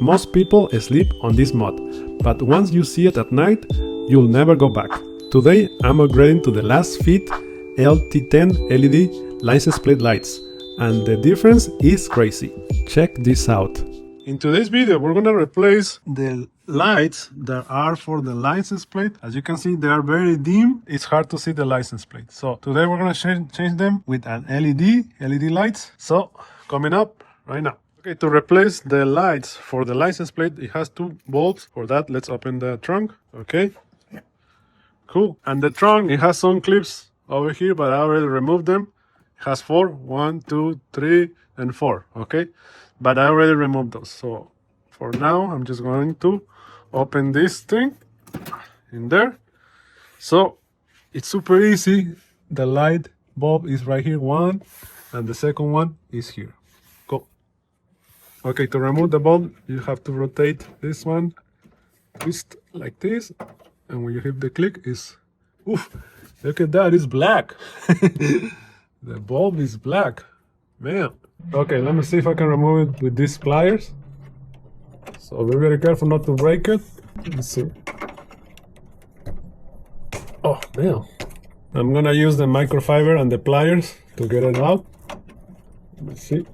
Most people sleep on this mod, but once you see it at night, you'll never go back. Today I'm upgrading to the Lasfit L-T10 LED license plate lights, and the difference is crazy. Check this out. In today's video, we're gonna replace the lights that are for the license plate. As you can see, they are very dim. It's hard to see the license plate. So today we're gonna change them with an LED lights. So coming up right now. Okay, to replace the lights for the license plate, it has 2 bulbs. For that, let's open the trunk. Okay, cool. And the trunk, it has some clips over here, but I already removed them. It has 4, 1, 2, 3, and 4. Okay, but I already removed those. So for now, I'm just going to open this thing in there. So it's super easy. The light bulb is right here, one, and the second one is here. Go. Okay, to remove the bulb, you have to rotate this one, twist like this, and when you hit the click, it's, oof, look at that, it's black. The bulb is black, man. Okay, let me see if I can remove it with these pliers. So be very careful not to break it. Let's see. Oh, man. I'm gonna use the microfiber and the pliers to get it out. Let's see.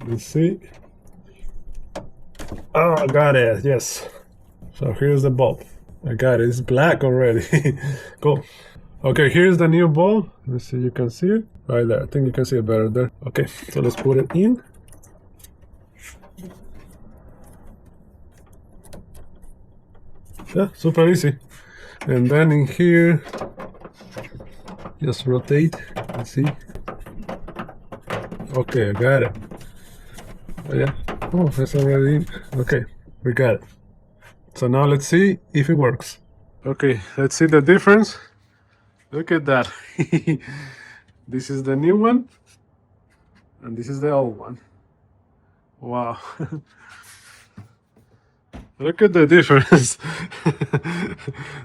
Let's see. Oh, I got it, yes. So here's the bulb. I got it, it's black already. Cool. Okay, here's the new bulb. Let's see, you can see it right there. I think you can see it better there. Okay, so let's put it in. Yeah, super easy. And then in here, just rotate. Let's see. Okay, I got it. Oh, yeah. Oh, that's already in. Okay, we got it. So now let's see if it works. Okay, let's see the difference. Look at that. This is the new one, and this is the old one. Wow. Look at the difference.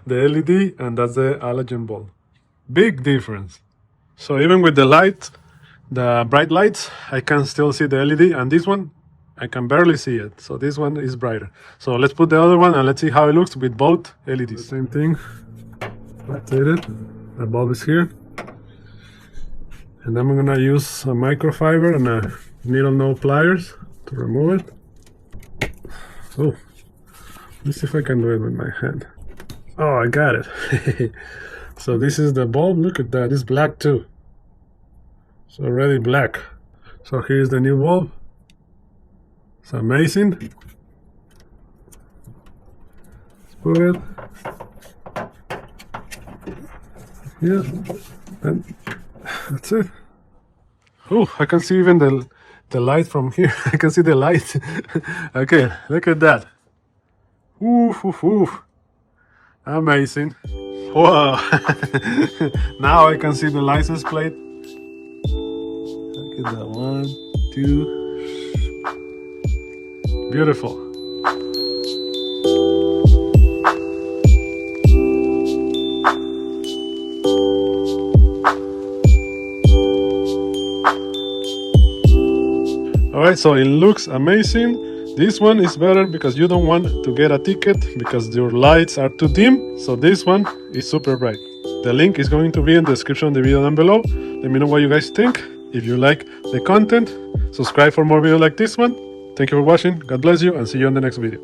The LED, and that's the halogen bulb. Big difference. So even with the light, the bright lights, I can still see the LED, and this one, I can barely see it. So this one is brighter. So let's put the other one and let's see how it looks with both LEDs. Same thing. Rotate it. The bulb is here. And then I'm gonna use a microfiber and a needle nose pliers to remove it. Oh, let's see if I can do it with my hand. Oh, I got it. So this is the bulb. Look at that. It's black too. It's already black. So here's the new bulb. It's amazing. Let's put it. Yeah, and that's it. Oh, I can see even the light from here. I can see the light. Okay, look at that. Oof, oof, oof. Amazing. Wow. Now I can see the license plate. Look at that. 1, 2. Beautiful. Alright, so it looks amazing. This one is better because you don't want to get a ticket because your lights are too dim. So this one is super bright. The link is going to be in the description of the video down below. Let me know what you guys think. If you like the content, subscribe for more videos like this one. Thank you for watching. God bless you and see you on the next video.